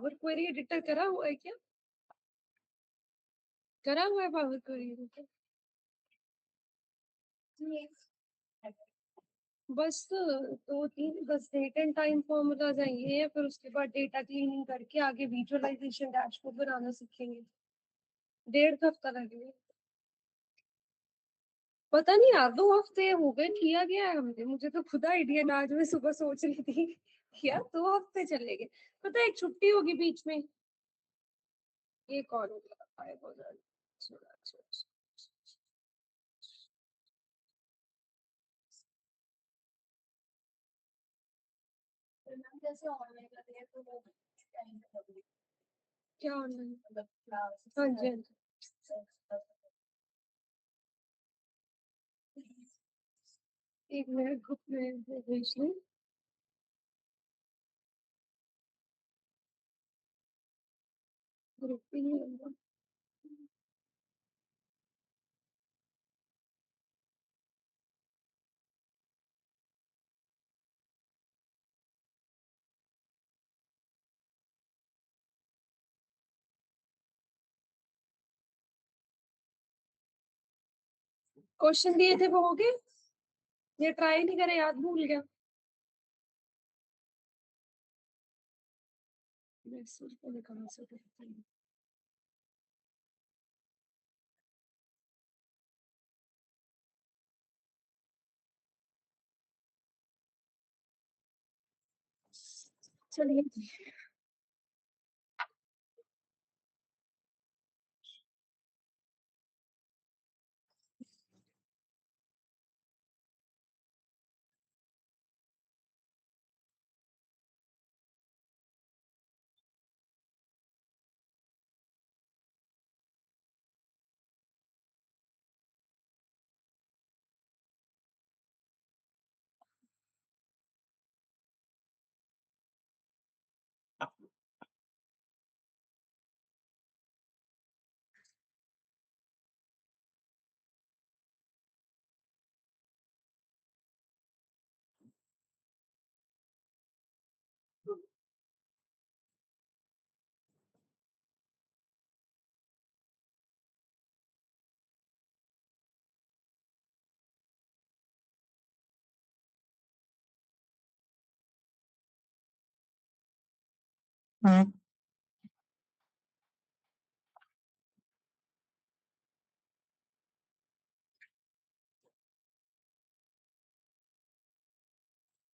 Power query editor करा हुआ है क्या? करा हुआ है पावर क्वेरी एडिटर? बस 2-3 बस डेट एंड टाइम फॉर्मूला चाहिए, फिर उसके बाद डेटा क्लीनिंग करके आगे विजुअलाइजेशन डैशबोर्ड बनाना सीखेंगे। 1.5 हफ्ता लगेगा। पता नहीं यार, 2 हफ्ते हो गए, किया गया है हमने, मुझे तो खुद आइडिया ना, आज मैं सुबह सोच रही थी कि यार 2 हफ्ते चलेंगे। पता है एक छुट्टी होगी बीच में। ये कौन हो गया? 5,000। जैसे ऑनलाइन करते हैं तो वो क्या ऑनलाइन मतलब क्लास? हाँ जी हाँ जी। एक मिनट ग्रुप में भेज लूँ। ग्रुप भी नहीं होगा। क्वेश्चन दिए थे वो हो गए? ये ट्राई नहीं करे, याद भूल गया। मैसेज को कहाँ से करते हैं? चलिए।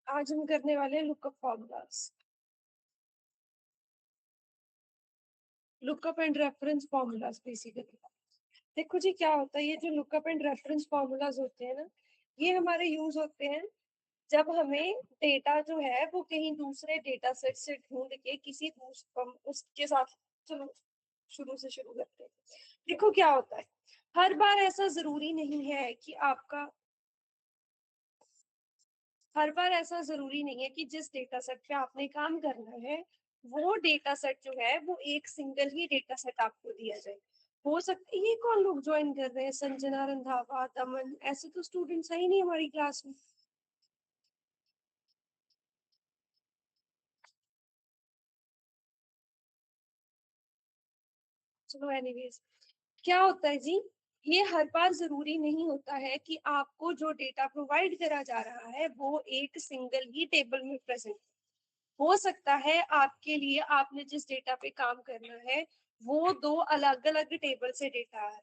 आज हम करने वाले हैं lookup formulas. Lookup and reference formulas basically. देखो जी क्या होता है, ये जो लुकअप एंड रेफरेंस फॉर्मूलाज होते हैं ना, ये हमारे यूज होते हैं जब हमें डेटा जो है वो कहीं दूसरे डेटा सेट से ढूंढ के किसी उसके साथ। चलो शुरू से शुरू करते हैं। देखो क्या होता है, हर बार ऐसा जरूरी नहीं है कि आपका हर बार ऐसा जरूरी नहीं है कि जिस डेटा सेट पे आपने काम करना है वो डेटा सेट जो है वो एक सिंगल ही डेटा सेट आपको दिया जाए। हो सकता है, ये कौन लोग ज्वाइन कर रहे हैं? संजना रंधावा, दमन, ऐसे तो स्टूडेंट्स है ही नहीं हमारी क्लास में। चलो एनीवेज, क्या होता है जी, ये हर बार जरूरी नहीं होता है कि आपको जो डेटा प्रोवाइड करा जा रहा है वो एक सिंगल ही टेबल में प्रेजेंट हो सकता है। आपके लिए आपने जिस डेटा पे काम करना है वो दो अलग अलग टेबल से डेटा है।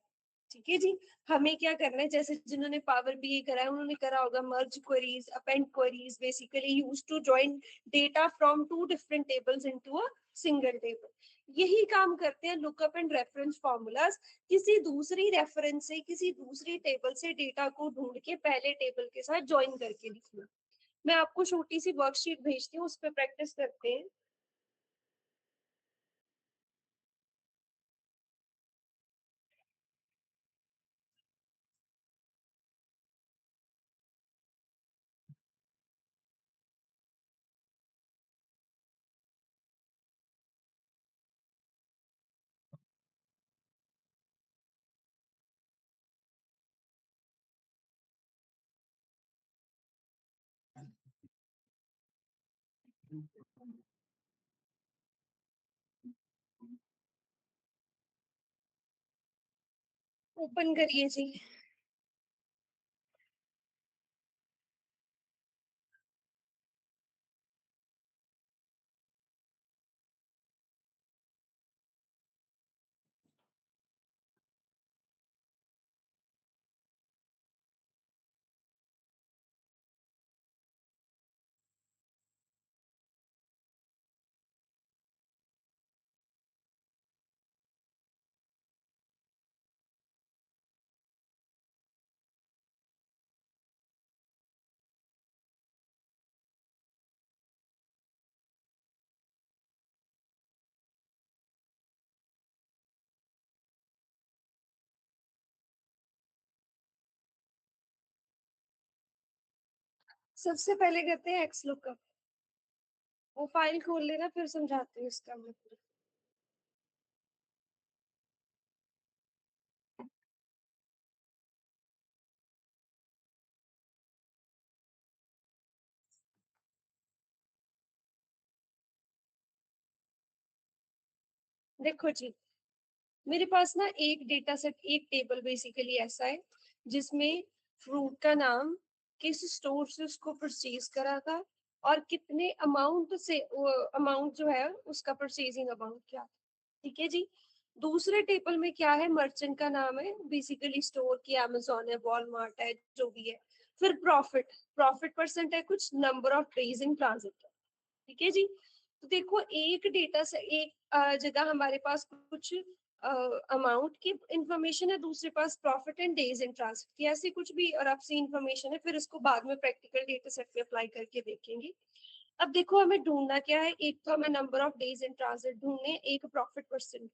ठीक है जी। हमें क्या करना है, जैसे जिन्होंने पावर बीए करा है उन्होंने करा होगा merge queries, append queries, basically use to join data from two different tables into a single table. यही काम करते हैं लुकअप एंड रेफरेंस फॉर्मूलाज। किसी दूसरी रेफरेंस से किसी दूसरी टेबल से डेटा को ढूंढ के पहले टेबल के साथ ज्वाइन करके लिखना। मैं आपको छोटी सी वर्कशीट भेजती हूँ, उस पर प्रैक्टिस करते हैं। ओपन करिए जी। सबसे पहले करते हैं एक्स लुकअप। वो फाइल खोल लेना, फिर समझाते हैं इसका मतलब। देखो जी, मेरे पास ना एक डेटा सेट, एक टेबल बेसिकली ऐसा है जिसमें फ्रूट का नाम, किस स्टोर से उसको परचेज करा था, और कितने अमाउंट से, अमाउंट जो है उसका परचेजिंग अमाउंट क्या था। ठीक है जी। दूसरे टेबल में क्या है, मर्चेंट का नाम है, बेसिकली स्टोर की अमेजोन है, वॉलमार्ट है, जो भी है। फिर प्रॉफिट, प्रॉफिट परसेंट है, कुछ number of days in transit है। ठीक है जी। तो देखो, एक डेटा से एक जगह हमारे पास कुछ अमाउंट की इंफॉर्मेशन है, दूसरे पास profit and days in transit की, ऐसी कुछ भी और आपसी इंफॉर्मेशन है। फिर इसको बाद में प्रैक्टिकल डेटा सेट पे अप्लाई करके देखेंगे। अब देखो, हमें ढूंढना क्या है, एक तो हमें number of days in transit ढूंढने, एक प्रॉफिट परसेंट।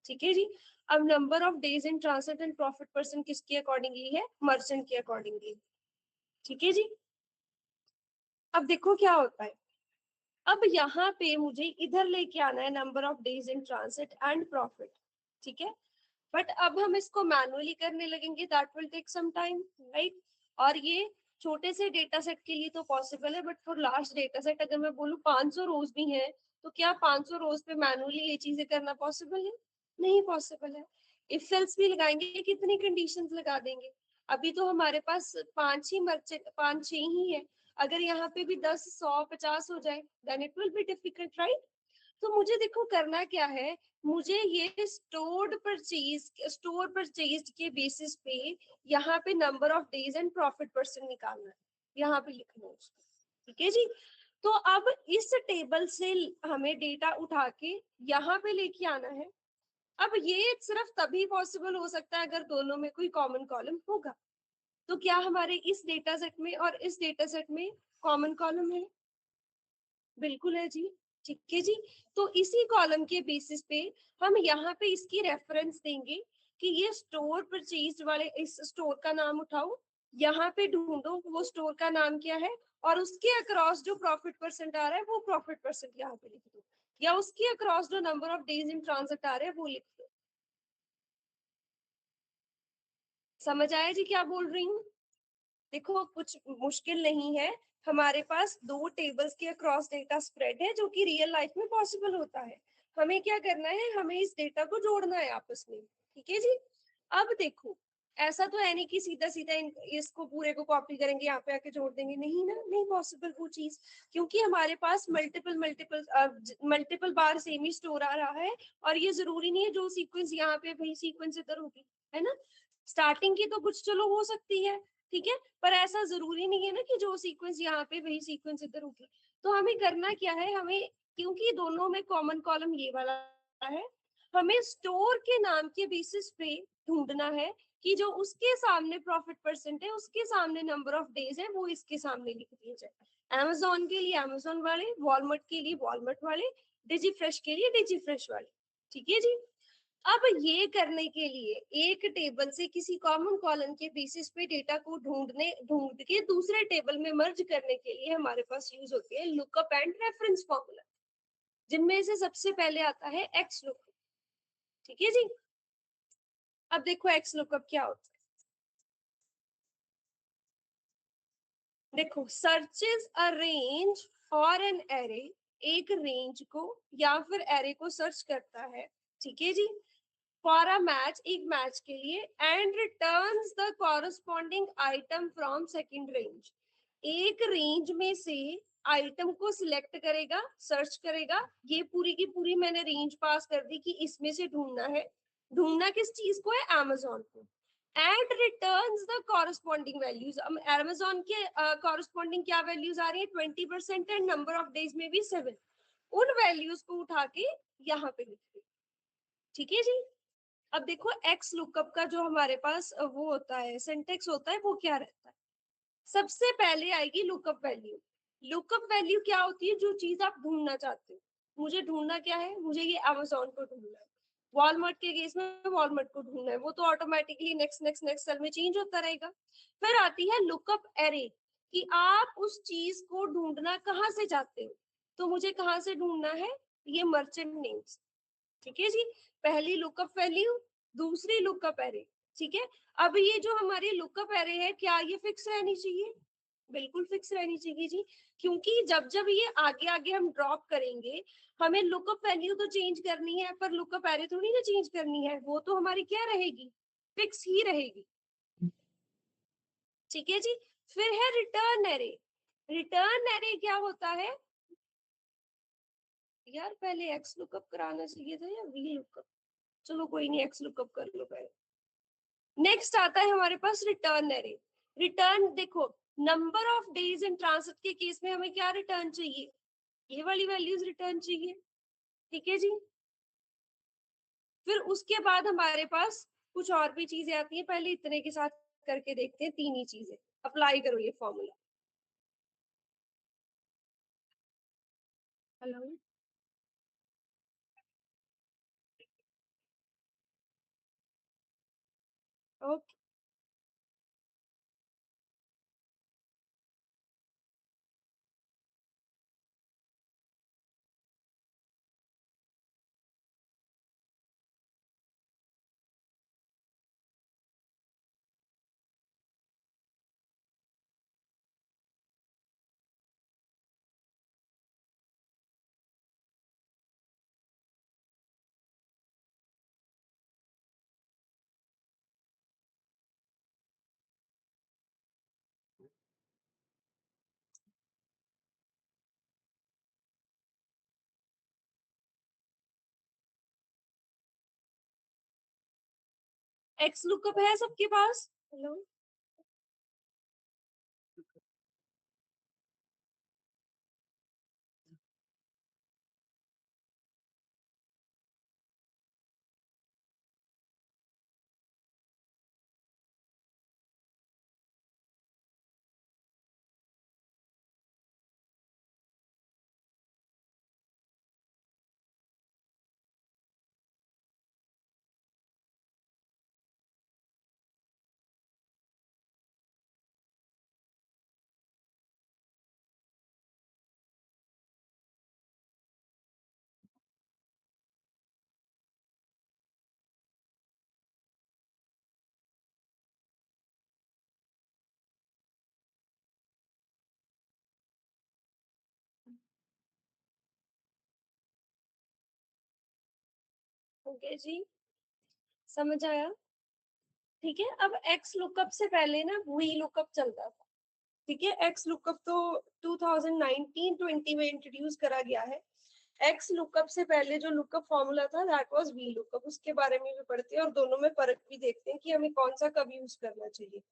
ठीक है जी। अब number of days in transit and profit percent किसके अकॉर्डिंगली है, मर्चेंट के अकॉर्डिंगली। ठीक है जी। अब देखो क्या होता है, अब यहाँ पे मुझे इधर लेके आना है number of days in transit and profit. ठीक है। बट अब हम इसको मैनुअली करने लगेंगे, that will take some time, right. और ये छोटे से डेटा सेट के लिए तो पॉसिबल है, but for large data set अगर मैं बोलूँ 500 रोज भी है, तो क्या 500 रोज पे मैनुअली ये चीजें करना पॉसिबल है? नहीं पॉसिबल है। इफ एल्स भी लगाएंगे, कितनी कंडीशंस लगा देंगे। अभी तो हमारे पास पांच ही मर्चेंट, पांच छह ही है। अगर यहाँ पे भी 10 100 50 हो जाए, then it will be difficult, right. तो मुझे देखो करना क्या है, मुझे ये स्टोर परचेज के बेसिस पे यहाँ पे number of days and profit percent निकालना है, यहाँ पे लिखना है उसको। ठीक है जी। तो अब इस टेबल से हमें डेटा उठा के यहाँ पे लेके आना है। अब ये सिर्फ तभी पॉसिबल हो सकता है अगर दोनों में कोई कॉमन कॉलम होगा। तो क्या हमारे इस डेटा सेट में और इस डेटा सेट में कॉमन कॉलम है? बिल्कुल है जी। ठीक है जी। तो इसी कॉलम के बेसिस पे हम यहाँ पे इसकी रेफरेंस देंगे कि ये स्टोर परचेज वाले, इस स्टोर का नाम उठाओ, यहाँ पे ढूंढो वो स्टोर का नाम क्या है, और उसके अक्रॉस जो प्रॉफिट परसेंट आ रहा है वो प्रॉफिट परसेंट यहाँ पे लिख दो, या उसके अक्रॉस जो number of days in transit आ रहे हैं वो लिख दो। समझ आया जी क्या बोल रही हूँ? देखो, कुछ मुश्किल नहीं है। हमारे पास दो टेबल्स के अक्रॉस डेटा स्प्रेड है, जो कि रियल लाइफ में पॉसिबल होता है। हमें क्या करना है, हमें इस डेटा को जोड़ना है आपस में। ठीक है जी। अब देखो, ऐसा तो है नहीं कि सीधा सीधा इसको पूरे को कॉपी करेंगे, यहाँ पे आके जोड़ देंगे, नहीं ना, नहीं पॉसिबल वो चीज। क्योंकि हमारे पास मल्टीपल मल्टीपल मल्टीपल बार सेम ही स्टोर आ रहा है, और ये जरूरी नहीं है जो सीक्वेंस यहाँ पे वही सीक्वेंस इधर होगी, है ना। स्टार्टिंग की तो कुछ चलो हो सकती है, ठीक है, पर ऐसा जरूरी नहीं है ना कि जो सीक्वेंस यहाँ पे वही सीक्वेंस इधर होगी। तो हमें करना क्या है, हमें, क्योंकि दोनों में कॉमन कॉलम ये वाला है, हमें स्टोर के नाम के बेसिस पे ढूंढना है कि जो उसके सामने प्रॉफिट परसेंट है, उसके सामने नंबर ऑफ डेज है, वो इसके सामने लिख दिए जाए। अमेजोन के लिए अमेजोन वाले, वॉलमार्ट के लिए वॉलमार्ट वाले, डिजी फ्रेश के लिए डिजी फ्रेश वाले। ठीक है जी। अब ये करने के लिए एक टेबल से किसी कॉमन कॉलम के बेसिस पे डेटा को ढूंढ के दूसरे टेबल में मर्ज करने के लिए हमारे पास यूज होती है लुकअप एंड रेफरेंस फॉर्मूला, जिनमें से सबसे पहले आता है एक्स लुकअप। ठीक है जी। अब देखो एक्स लुकअप क्या होता है। देखो, सर्चेस अ रेंज और एन एरे, एक रेंज को या फिर एरे को सर्च करता है। ठीक है जी। फॉर अ मैच, एक मैच के लिए, and returns the corresponding item from second range. एक रेंज में से आइटम को सिलेक्ट करेगा, सर्च करेगा, ये पूरी की पूरी मैंने रेंज पास कर दी कि इसमें से ढूंढना है। ढूंढना किस चीज को है? अमेजोन को। And returns the corresponding values. Amazon के कॉरस्पॉन्डिंग क्या वैल्यूज आ रही है? 20% एंड नंबर ऑफ डेज में भी 7। उन वैल्यूज को उठा के यहाँ पे लिख दे। ठीक है जी। अब देखो एक्स लुकअप का जो हमारे पास वो होता है, सिंटेक्स होता है, वो क्या रहता है? सबसे पहले आएगी लुकअप वैल्यू। लुकअप वैल्यू क्या होती है? जो चीज आप ढूंढना चाहते हो। मुझे ढूंढना क्या है? मुझे ये अमेजोन को ढूंढना है। वॉलमार्ट के केस में वॉलमार्ट को ढूंढना है, वो तो automatically next next next cell में चेंज होता रहेगा। फिर आती है लुकअप एरे, कि आप उस चीज को ढूंढना कहाँ से चाहते हो। तो मुझे कहाँ से ढूंढना है? ये मर्चेंट नेम्स। ठीक है जी। पहली लुकअप वैल्यू, दूसरी लुकअप एरे। ठीक है। अब ये जो हमारी लुकअप एरे है, क्या ये फिक्स रहनी चाहिए? बिल्कुल फिक्स रहनी चाहिए जी। क्योंकि जब जब ये आगे आगे हम ड्रॉप करेंगे, हमें लुकअप वैल्यू तो चेंज करनी है, पर लुकअप एरे थोड़ी ना चेंज करनी है, वो तो हमारी क्या रहेगी? फिक्स ही रहेगी। ठीक है जी। फिर है रिटर्न एरे। रिटर्न एरे क्या होता है? यार पहले एक्स लुकअप कराना चाहिए था या वी लुकअप? चलो कोई नहीं, एक्स लुकअप कर लो पहले। नेक्स्ट आता है हमारे पास रिटर्न एरे। रिटर्न देखो, number of days in transit के केस में हमें क्या रिटर्न चाहिए? ये वाली वैल्यूज रिटर्न चाहिए। ठीक है जी। फिर उसके बाद हमारे पास कुछ और भी चीजें आती हैं, पहले इतने के साथ करके देखते हैं। तीन ही चीजें अप्लाई करो ये formula. Hello. Okay. X lookup है सबके पास? हेलो। ओके जी, समझ आया। ठीक है। अब एक्स लुकअप से पहले ना वी लुकअप चलता था। ठीक है। एक्स लुकअप तो 2019-20 में इंट्रोड्यूस करा गया है। एक्स लुकअप से पहले जो लुकअप फॉर्मूला था दैट वाज वी लुकअप। उसके बारे में भी पढ़ते हैं और दोनों में फर्क भी देखते हैं कि हमें कौन सा कब यूज करना चाहिए।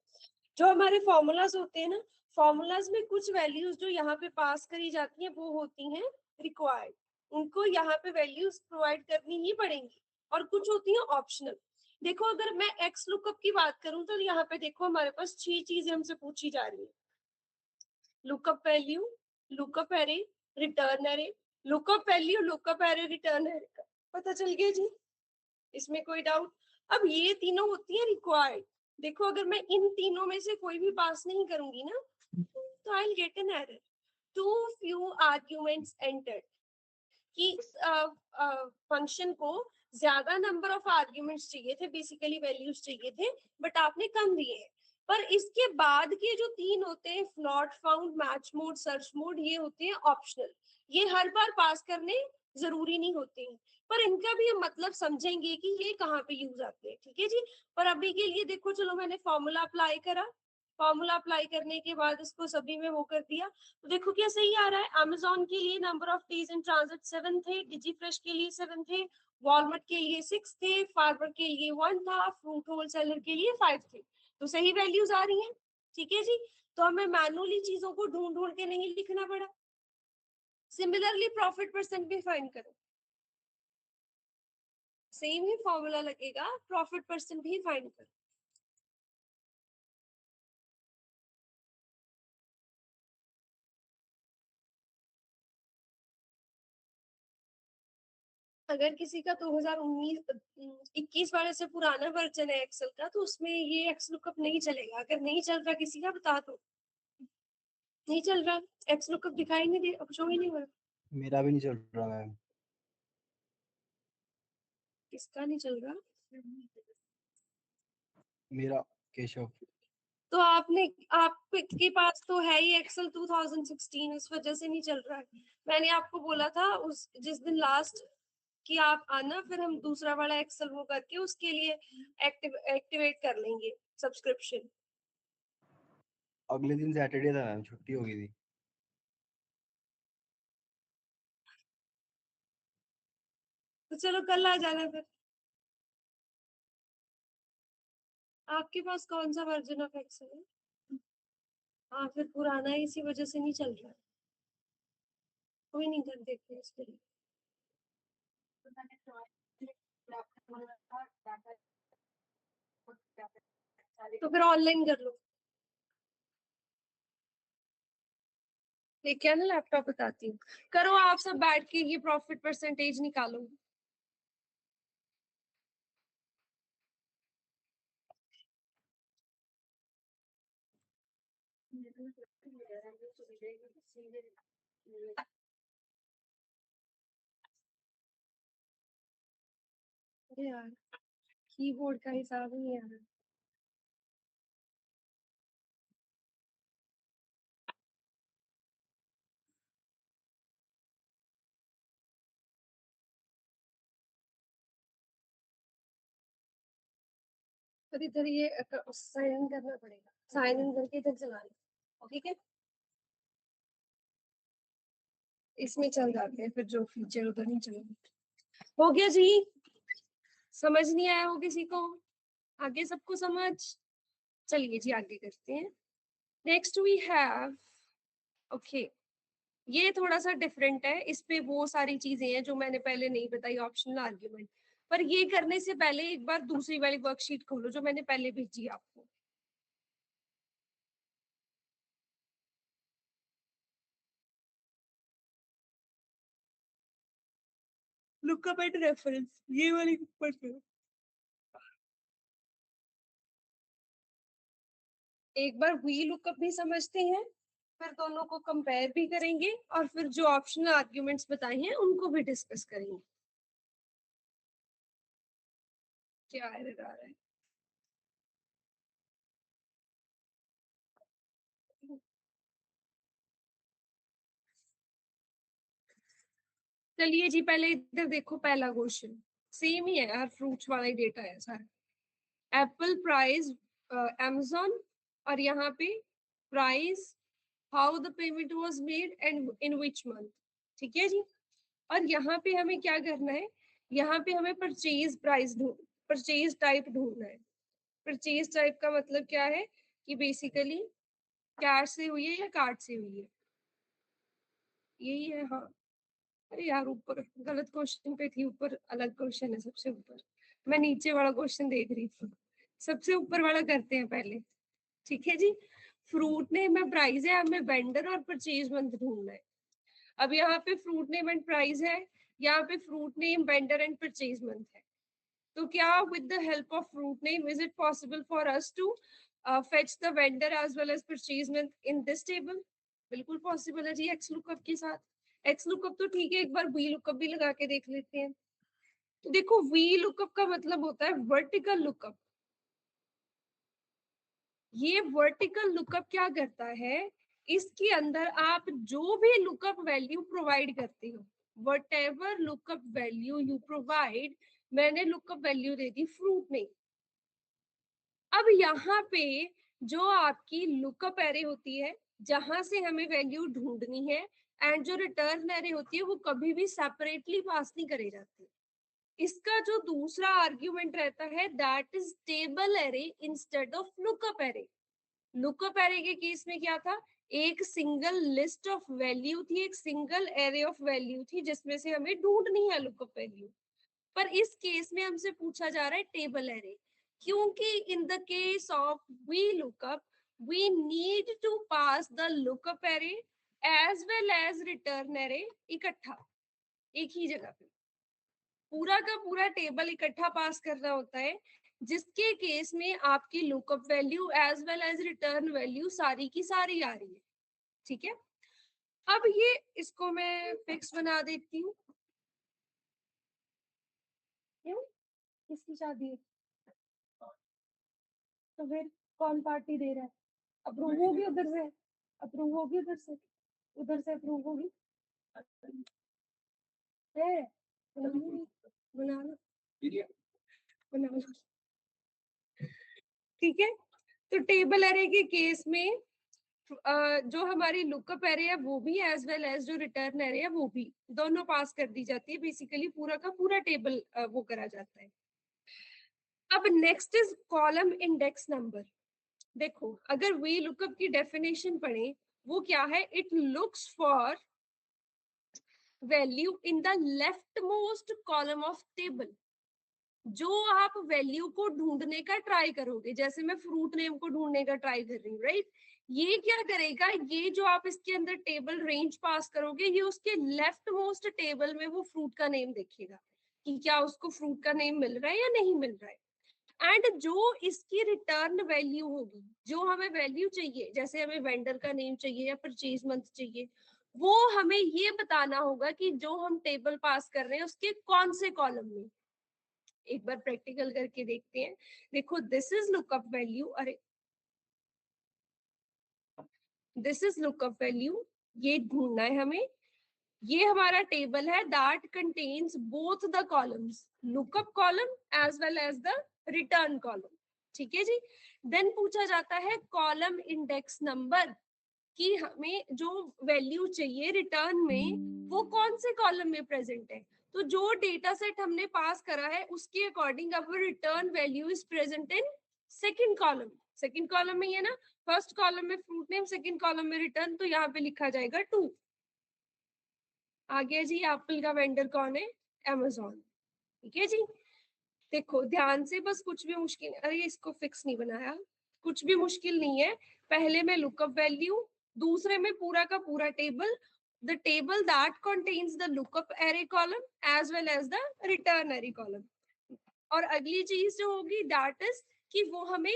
जो हमारे फॉर्मूलाज होते हैं ना, फॉर्मूलाज में कुछ वैल्यूज जो यहाँ पे पास करी जाती हैं वो होती हैं रिक्वायर्ड। उनको यहाँ पे वैल्यूज प्रोवाइड करनी ही पड़ेंगी। और कुछ होती हैं ऑप्शनल। देखो अगर मैं एक्स लुकअप की बात करूं तो यहाँ पे देखो हमारे पास 6 चीजें हमसे पूछी जा रही है। Lookup value, lookup array, return array. Lookup value, lookup array, return array का पता चल गया जी। इसमें कोई डाउट? अब ये तीनों होती है रिक्वायर्ड। देखो अगर मैं इन तीनों में से कोई भी पास नहीं करूंगी ना, तो I will get an error. Too few arguments entered, कि फंक्शन को ज्यादा नंबर ऑफ आर्ग्यूमेंट्स चाहिए थे, बेसिकली वैल्यूज चाहिए थे, बट आपने कम दिए हैं। पर इसके बाद के जो तीन होते हैं, not found, match mode, search mode, ये होते हैं ऑप्शनल। ये हर बार पास करने जरूरी नहीं होते हैं, पर इनका भी हम मतलब समझेंगे कि ये कहाँ पे यूज आते हैं, ठीक है जी। पर अभी के लिए देखो, चलो मैंने फॉर्मूला अप्लाई करा, फॉर्मूला अप्लाई करने के बाद इसको सभी में वो कर दिया, तो देखो क्या सही आ रहा है। अमेजोन के लिए number of days in transit 7 थे, डिजी फ्रेश के लिए 7 थे, वॉलमार्ट के लिए 6 थे, फार्मर के लिए 1 था, फ्रूट होलसेलर के लिए 5 थे। तो सही वैल्यूज आ रही हैं, ठीक है जी। तो हमें मैनुअली चीजों को ढूंढ ढूंढ के नहीं लिखना पड़ा। सिमिलरली प्रॉफिट परसेंट भी फाइंड करो, सेम ही फॉर्मूला लगेगा, प्रॉफिट परसेंट भी फाइंड करो। अगर किसी का 2019 21 वाले से पुराना वर्जन है एक्सेल का, तो उसमें ये एक्स लुकअप नहीं चलेगा। अगर नहीं चल रहा किसी का बता दो, नहीं चल रहा, एक्स लुकअप दिखाई नहीं दे, अब शो ही नहीं हो रहा। मेरा भी नहीं चल रहा मैम। किसका नहीं चल रहा? मेरा, केशव। तो आपने, आपके पास तो है ही एक्सेल 2016, इस वजह से नहीं चल रहा है। मैंने आपको बोला था उस जिस दिन लास्ट कि आप आना, फिर हम दूसरा वाला एक्सेल वो करके उसके लिए एक्टिवेट कर लेंगे सब्सक्रिप्शन। अगले दिन सैटरडे था मैम, छुट्टी हो गई थी। तो चलो कल आ जाना फिर। आपके पास कौन सा वर्जन ऑफ एक्सेल है? हाँ फिर पुराना है, इसी वजह से नहीं चल रहा है। कोई नहीं, कर देखते हैं इसके लिए। तो फिर ऑनलाइन कर लो, लेके आना लैपटॉप, बताती हूँ। करो आप सब बैठ के ये प्रॉफिट परसेंटेज निकालो। अरे यार, कीबोर्ड का हिसाब ही नहीं आ रहा। फिर इधर ये साइन इन करना पड़ेगा, साइन इन करके इधर चलाना, ठीक है। इसमें चल जाते हैं फिर जो फीचर, उधर नहीं चलेंगे। हो गया जी, समझ नहीं आया हो किसी को? आगे सबको समझ? चलिए जी आगे करते हैं। नेक्स्ट वी हैव, ओके, ये थोड़ा सा डिफरेंट है, इस पे वो सारी चीजें हैं जो मैंने पहले नहीं बताई, ऑप्शनल आर्ग्यूमेंट। पर ये करने से पहले एक बार दूसरी वाली वर्कशीट खोलो जो मैंने पहले भेजी आपको। लुकअप एंड रेफरेंस, ये वाली ऊपर करो। एक बार वी लुकअप भी समझते हैं, फिर दोनों को कंपेयर भी करेंगे, और फिर जो ऑप्शनल आर्ग्यूमेंट्स बताए हैं उनको भी डिस्कस करेंगे। क्या एरर आ रहा है? चलिए जी, पहले इधर देखो, पहला क्वेश्चन सेम ही है यार, फ्रूट्स वाला ही डेटा है सारा। एप्पल प्राइस, amazon, और यहाँ पे price, how the payment was made and in which month, ठीक है जी। और यहाँ पे हमें क्या करना है, यहाँ पे हमें परचेज प्राइस ढूंढ, परचेज टाइप ढूंढना है। परचेज टाइप का मतलब क्या है कि बेसिकली कैश से हुई है या कार्ड से हुई है, यही है। हाँ, अरे यार ऊपर गलत क्वेश्चन पे थी, ऊपर अलग क्वेश्चन है सबसे ऊपर, मैं नीचे वाला क्वेश्चन देख रही थी। सबसे ऊपर वाला करते हैं पहले, ठीक है जी। फ्रूट नेम में प्राइस है, हमें वेंडर और परचेज मंथ ढूंढना है। अब यहाँ पे फ्रूट नेम एंड प्राइस है, यहाँ पे fruit name, vendor and purchase month है। तो क्या with the help of fruit name is it possible for us to fetch the vendor as well as purchase month in this table? बिल्कुल possible है जी, x lookup के साथ। X lookup तो ठीक है, एक बार वी लुकअप भी लगा के देख लेते हैं। तो देखो, वी लुकअप का मतलब होता है वर्टिकल लुकअप। ये वर्टिकल लुकअप क्या करता है, इसके अंदर आप जो भी लुकअप वैल्यू प्रोवाइड करते हो, whatever lookup value you provide, मैंने lookup value दे दी फ्रूट में। अब यहाँ पे जो आपकी लुकअप एरे होती है, जहां से हमें वैल्यू ढूंढनी है, एंड जो रिटर्न एरे होती है, वो कभी भी सेपरेटली पास नहीं करे जाती। इसका जो दूसरा आर्ग्यूमेंट रहता है, that is table array instead of lookup array. Lookup array के केस में क्या था, एक सिंगल लिस्ट ऑफ वैल्यू थी, एक सिंगल एरे ऑफ वैल्यू थी, जिसमें से हमें ढूंढनी है लुकअप वैल्यू। पर इस केस में हमसे पूछा जा रहा है टेबल एरे, क्योंकि in the case of V lookup we need to pass the lookup array as well as return array इकट्ठा, एक ही जगह पे पूरा का पूरा टेबल इकट्ठा पास करना होता है, जिसके केस में आपकी lookup value as well as return value सारी की सारी आ रही है। ठीक है, अब ये इसको मैं फिक्स बना देती हूँ। क्यों, किसकी शादी है तो फिर कौन पार्टी दे रहा है? अप्रूव होगी उधर से, अप्रूव होगी उधर से, उधर से अप्रूव होगी है, बना लो बना लो। ठीक है, तो टेबल एरे के केस में जो हमारी लुकअप एरे है वो भी एज वेल एज जो रिटर्न एरे है वो भी, दोनों पास कर दी जाती है। बेसिकली पूरा का पूरा टेबल वो करा जाता है। अब next is column index number. देखो, अगर वी लुकअप की डेफिनेशन पढ़े, वो क्या है, it looks for value in the left most column of table. जो आप वैल्यू को ढूंढने का ट्राई करोगे, जैसे मैं फ्रूट नेम को ढूंढने का ट्राई कर रही हूँ, राइट, ये क्या करेगा, ये जो आप इसके अंदर टेबल रेंज पास करोगे, ये उसके लेफ्ट मोस्ट टेबल में वो फ्रूट का नेम देखेगा कि क्या उसको फ्रूट का नेम मिल रहा है या नहीं मिल रहा है। एंड जो इसकी रिटर्न वैल्यू होगी, जो हमें वैल्यू चाहिए, जैसे हमें वेंडर का नेम चाहिए या परचेज मंथ चाहिए, वो हमें ये बताना होगा कि जो हम टेबल पास कर रहे हैं उसके कौन से कॉलम में। एक बार प्रैक्टिकल करके देखते हैं। देखो, दिस इज लुकअप वैल्यू, अरे दिस इज लुकअप वैल्यू, ये ढूंढना है हमें। ये हमारा टेबल है that contains both the columns, lookup column as well as the return column. ठीक है जी। देन पूछा जाता है कॉलम इंडेक्स नंबर, कि हमें जो वैल्यू चाहिए रिटर्न में वो कौन से कॉलम में प्रेजेंट है। तो जो डेटा सेट हमने पास करा है उसके अकॉर्डिंग अब return value is present in second column. Second column में ये ना, फर्स्ट कॉलम में फ्रूट नेम, सेकंड कॉलम में रिटर्न, तो यहाँ पे लिखा जाएगा 2। आ गया जी, एप्पल का वेंडर कौन है, अमेजोन। ठीक है जी। देखो ध्यान से, बस कुछ भी मुश्किल, अरे इसको फिक्स नहीं बनाया, कुछ भी मुश्किल नहीं है। पहले में लुकअप वैल्यू, दूसरे में पूरा का पूरा table, the table that contains the lookup array column as well as the return array column. और अगली चीज जो होगी दैट इज कि वो हमें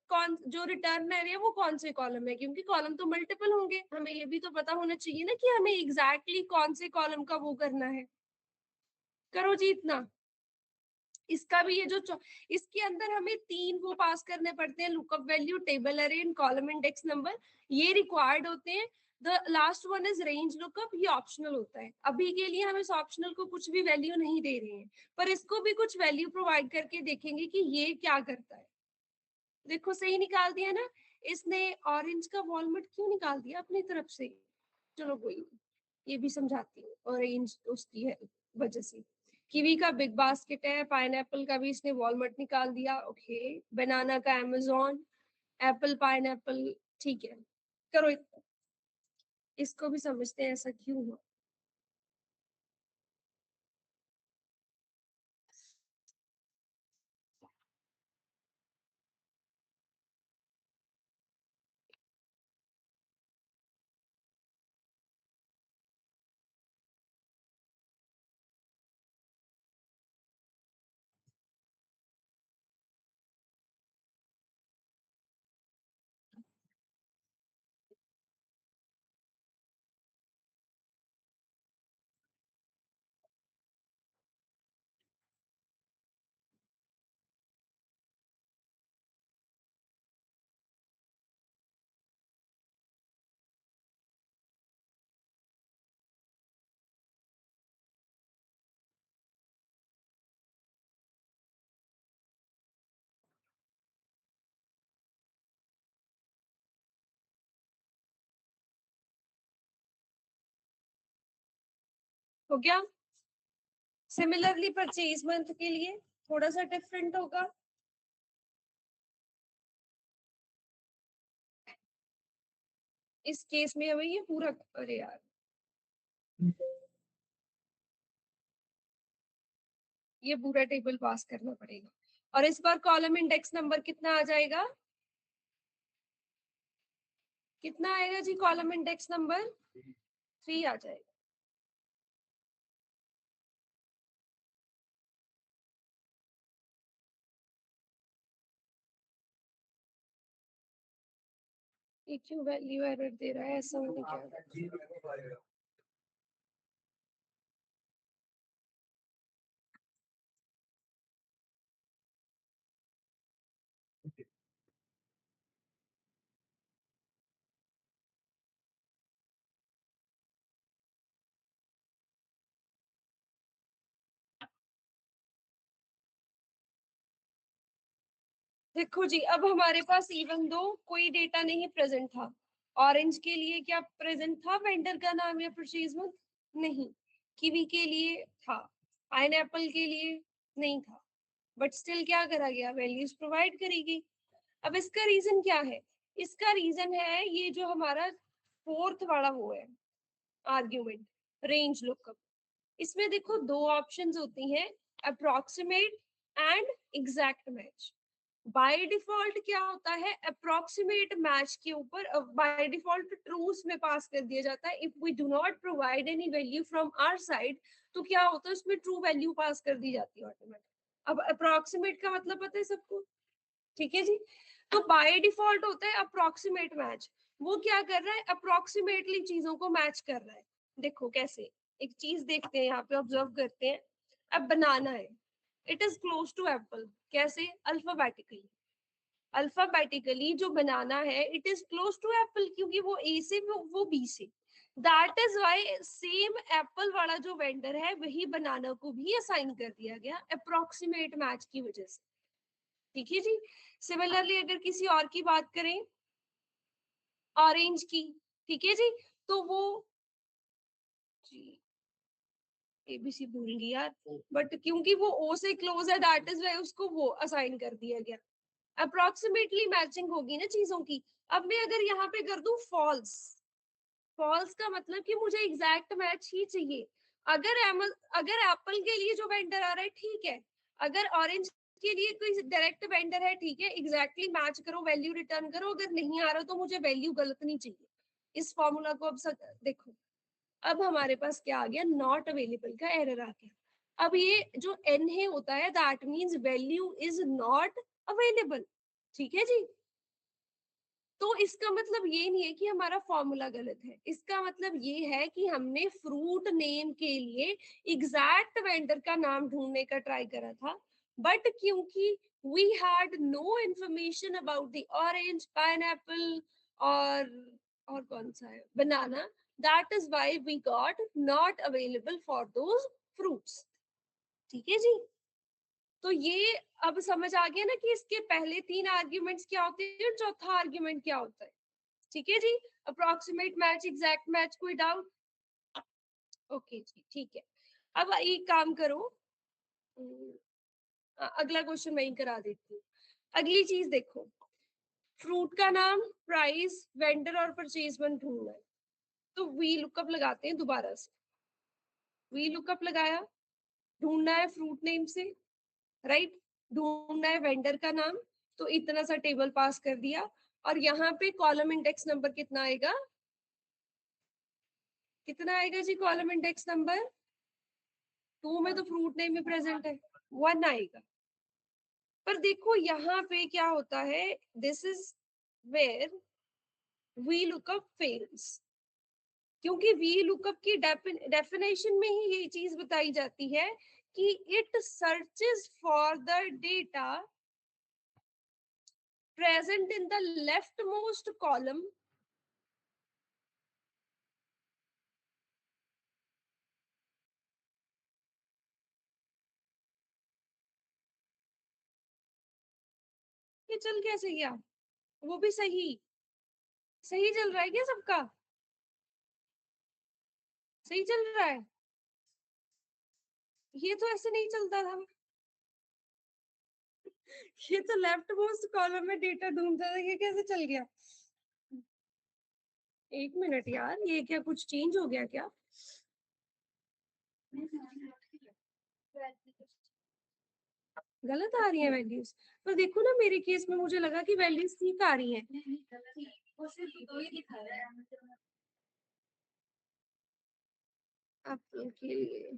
कौन जो रिटर्न एरे है वो कौन से कॉलम है, क्योंकि कॉलम तो मल्टीपल होंगे, हमें ये भी तो पता होना चाहिए ना कि हमें एग्जैक्टली कौन से कॉलम का वो करना है। करो जी इतना। इसका भी ये जो इसके अंदर हमें 3 वो पास करने पड़ते हैं, लुकअप वैल्यू, टेबल अरे एंड कॉलम इंडेक्स नंबर, ये रिक्वायर्ड होते हैं। The last one is range lookup, ये ऑप्शनल होता है। अभी के लिए हम इस ऑप्शनल को कुछ भी वैल्यू नहीं दे रहे हैं, पर इसको भी कुछ वैल्यू प्रोवाइड करके देखेंगे कि ये क्या करता है। देखो सही निकाल दिया ना इसने, ऑरेंज का वॉलनट क्यों निकाल दिया अपनी तरफ से, चलो कोई नहीं, ये भी समझाती हूँ, ऑरेंज उसकी है वजह से। कीवी का बिग बास्केट है, पाइनएप्पल का भी इसने वॉलनट निकाल दिया, ओके, बनाना का अमेजोन, एप्पल पाइनएप्पल, ठीक है। करो इसको भी समझते हैं ऐसा क्यों हुआ। हो गया। सिमिलरली परचेज मंथ के लिए थोड़ा सा डिफरेंट होगा। इस केस में हमें ये पूरा, अरे यार, ये पूरा टेबल पास करना पड़ेगा। और इस बार कॉलम इंडेक्स नंबर कितना आ जाएगा? कितना आएगा जी कॉलम इंडेक्स नंबर? 3 आ जाएगा। ये क्यों वैल्यू एरर दे रहा है? ऐसा होने क्या? देखो जी, अब हमारे पास इवन दो कोई डेटा नहीं प्रेजेंट था। ऑरेंज के लिए क्या प्रेजेंट था वेंडर का नाम या परचेज मंथ? नहीं। कीवी के लिए था। पाइनएप्पल के लिए नहीं था। बट स्टिल क्या करा गया? वैल्यूज प्रोवाइड करी गई। अब इसका रीजन क्या है? इसका रीजन है ये जो हमारा फोर्थ वाला वो है आर्ग्यूमेंट, रेंज लुकअप। इसमें देखो दो ऑप्शंस होती हैं, approximate and exact match. By default क्या होता है? अप्रोक्सीमेट मैच के ऊपर बाय डिफॉल्ट ट्रूस में पास कर दिया जाता है। If we do not provide any value from our side तो क्या होता है? उसमें ट्रू वैल्यू पास कर दी जाती है ऑटोमेटिक। अब अप्रोक्सीमेट का मतलब पता है सबको? ठीक है जी। तो बाय डिफॉल्ट होता है अप्रोक्सीमेट मैच। वो क्या कर रहा है? अप्रोक्सीमेटली चीजों को मैच कर रहा है। देखो कैसे, एक चीज देखते हैं, यहाँ पे ऑब्जर्व करते हैं। अब बनाना है, it is close to apple. कैसे? अल्फाबेटिकली। अल्फाबेटिकली जो बनाना है it is close to apple, क्योंकि वो ए से वो बी से। That is why same apple वाला जो वेंडर है वही बनाना को भी असाइन कर दिया गया अप्रोक्सीमेट मैच की वजह से। ठीक है जी। सिमिलरली अगर किसी और की बात करें, ऑरेंज की, ठीक है जी, तो वो जी एबीसी भूल गई यार, बट क्योंकि वो ओ से क्लोज है दैट इज वाई उसको वो असाइन कर दिया गया। अप्रोक्सीमेटली मैचिंग होगी ना चीजों की। अब मैं अगर यहाँ पे कर दूं फॉल्स, फॉल्स का मतलब कि मुझे एग्जैक्ट मैच ही चाहिए। अगर अगर एप्पल के लिए जो वेंडर आ रहा है ठीक है, अगर ऑरेंज के लिए कोई डायरेक्ट वेंडर है ठीक है, एग्जैक्टली मैच करो, वैल्यू रिटर्न करो। अगर नहीं आ रहा तो मुझे वैल्यू गलत नहीं चाहिए। इस फॉर्मूला को अब देखो, अब हमारे पास क्या आ गया? नॉट अवेलेबल का एरर आ गया। अब ये जो एन है होता है that means value is not available. ठीक है जी। तो इसका मतलब ये नहीं है कि हमारा फॉर्मूला गलत है, इसका मतलब ये है कि हमने फ्रूट नेम के लिए एग्जैक्ट वेंडर का नाम ढूंढने का ट्राई करा था, बट क्योंकि we had no information about the orange, pineapple और कौन सा है, banana, that is why we got not available for those fruits. ठीक है जी। तो ये अब समझ आ गया ना कि इसके पहले 3 आर्ग्यूमेंट्स क्या होते हैं और चौथा आर्ग्यूमेंट क्या होता है। ठीक है जी। अप्रोक्सीमेट मैच, एग्जैक्ट मैच, कोई डाउट? ओके जी, ठीक है। अब एक काम करो, अगला क्वेश्चन मैं ही करा देती हूँ। अगली चीज देखो, फ्रूट का नाम, प्राइस, वेंडर और परचेजमेंट ढूंढना है। तो वी लुकअप लगाते हैं दोबारा से। वी लुकअप लगाया, ढूंढना है फ्रूट नेम से, राइट, ढूंढना है वेंडर का नाम। तो इतना सा टेबल पास कर दिया। और यहाँ पे कॉलम इंडेक्स नंबर कितना आएगा? कितना आएगा जी कॉलम इंडेक्स नंबर? 2 में तो फ्रूट नेम में प्रेजेंट है, 1 आएगा। पर देखो यहाँ पे क्या होता है, this is where V lookup fails. क्योंकि वी लुकअप की डेफिनेशन में ही ये चीज बताई जाती है कि it searches for the data present in the leftmost column ये चल कैसे गया? वो भी सही, सही चल रहा है क्या सबका? सही चल रहा है? ये तो ऐसे नहीं चलता था। ये तो लेफ्ट मोस्ट कॉलम में डेटा ढूंढता था, ये कैसे चल गया? एक मिनट यार, ये क्या कुछ चेंज हो गया क्या? गलत आ रही है वैल्यूज? पर देखो ना, मेरे केस में मुझे लगा कि वैल्यूज ठीक आ रही हैं। वो सिर्फ दो ही दिखा रहा है मतलब। आपके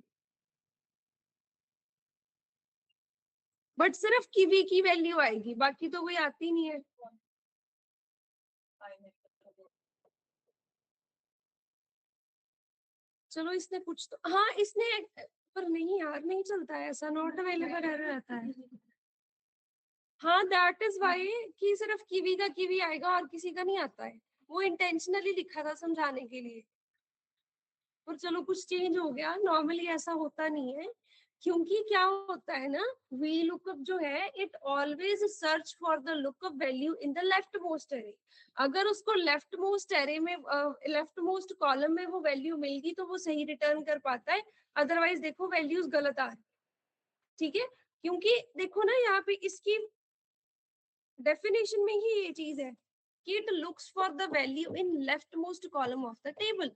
बट सिर्फ कीवी की वैल्यू आएगी, बाकी तो कोई आती नहीं है। चलो इसने कुछ तो, हाँ इसने, पर नहीं यार, नहीं चलता है ऐसा, नॉट अवेलेबल एरर रहता है। हाँ दैट इज वाई कि सिर्फ कीवी का कीवी आएगा और किसी का नहीं आता है। वो इंटेंशनली लिखा था समझाने के लिए। पर चलो कुछ चेंज हो गया, नॉर्मली ऐसा होता नहीं है। क्योंकि क्या होता है ना, वी लुकअप जो है it always search for the lookup value in the left most array. अगर उसको लेफ्ट मोस्ट एरे में, लेफ्ट मोस्ट कॉलम में वो वैल्यू मिल गई तो वो सही रिटर्न कर पाता है। अदरवाइज देखो वैल्यूज गलत आ रही। ठीक है, क्योंकि देखो ना यहाँ पे इसकी डेफिनेशन में ही ये चीज है कि it looks for the value in left most column of the table.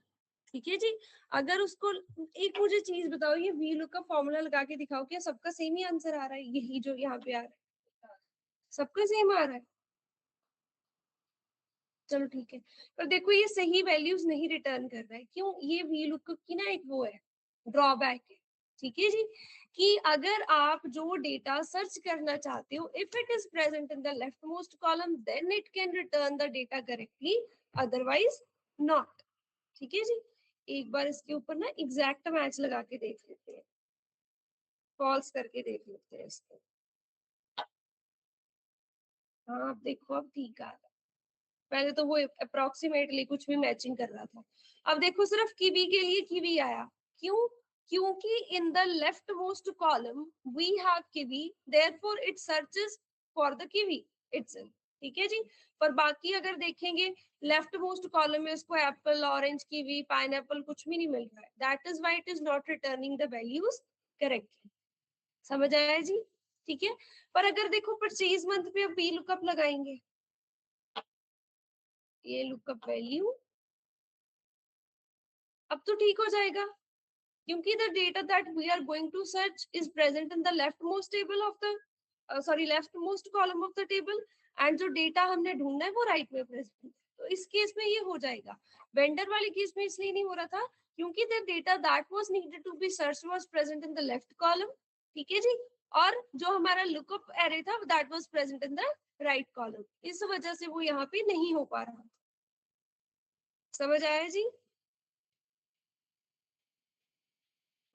ठीक है जी। अगर उसको, एक मुझे चीज बताओ, ये वी लुक का फॉर्मूला लगा के दिखाओ, क्या सबका सेम ही आंसर आ रहा है? यही जो यहाँ पे आ रहा है सबका सेम आ रहा है? चलो ठीक है, पर देखो ये सही वैल्यूज नहीं रिटर्न कर रहा है। क्यों? ये वी लुकअप की ना एक वो है, ड्रॉबैक है। ठीक है जी, कि अगर आप जो डेटा सर्च करना चाहते हो, if it is present in the left most column then it can return the data correctly, otherwise not. ठीक है जी। एक बार इसके ऊपर ना एग्जैक्ट मैच लगा के देख लेते हैं, फॉल्स करके देख लेते हैं इसको। हाँ अब देखो, अब ठीक आ रहा है। पहले तो वो अप्रोक्सीमेटली कुछ भी मैचिंग कर रहा था। अब देखो सिर्फ कीवी के लिए कीवी आया। क्यों? क्योंकि in the left most column we have kiwi, therefore it searches for the kiwi itself. ठीक है जी। पर बाकी अगर देखेंगे, लेफ्ट मोस्ट कॉलम में उसको एप्पल, ऑरेंज, कीवी, पाइनएप्पल कुछ भी नहीं मिल रहा है। That is why it is not returning the values correctly. समझ आया जी? ठीक है। पर अगर देखो परचेज मंथ पे अब वी लुकअप लगाएंगे, ये लुकअप वैल्यू, अब तो ठीक हो जाएगा। क्योंकि the data that we are going to search is present in the left most table of the, sorry left most column of the table, and जो डेटा हमने ढूंढना है वो राइट में प्रेजेंट है। तो इस केस में ये हो जाएगा। वेंडर वाले केस में इसलिए नहीं हो रहा था क्योंकि the data that was needed to be search was present in the left column. ठीक है जी। और जो हमारा लुकअप एरे था that was present in the right column, इस वजह से वो यहाँ पे नहीं हो पा रहा। समझ आया जी?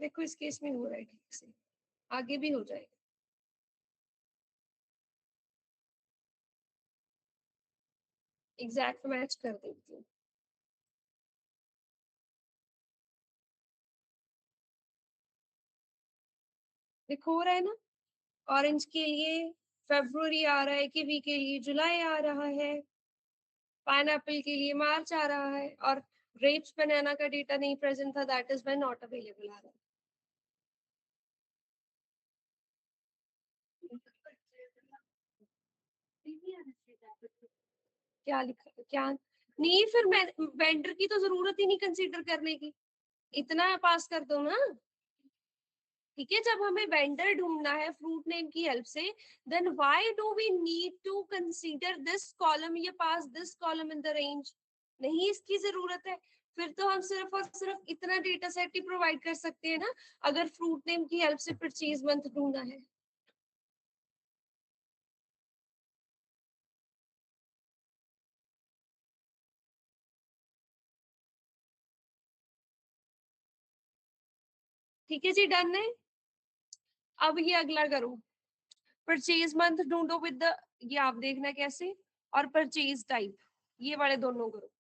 देखो इस केस में हो रहा है ठीक से, आगे भी हो जाएगा। एग्जैक्ट मैच कर देती हूँ। देखो हो रहा है ना, ऑरेंज के लिए फेब्रुवरी आ रहा है, कीवी के लिए जुलाई आ रहा है, पाइनएप्पल के लिए मार्च आ रहा है, और ग्रेप्स बनाना का डेटा नहीं प्रेजेंट था, that is when not available आ रहा है। क्या लिखा, क्या नहीं? फिर मैं वेंडर की तो जरूरत ही नहीं कंसीडर करने की, इतना पास कर दो ना। ठीक है, जब हमें वेंडर ढूंढना है फ्रूट नेम की हेल्प से, then why do we need to consider this column या pass this column in the range? नहीं इसकी जरूरत है। फिर तो हम सिर्फ और सिर्फ इतना डेटा सेट ही प्रोवाइड कर सकते हैं ना, अगर फ्रूट नेम की हेल्प से परचेज मंथ ढूंढना है। ठीक है जी, डन है। अब ये अगला करो, परचेज मंथ ढूंढो विद द, ये आप देखना कैसे, और परचेज टाइप, ये वाले दोनों करो।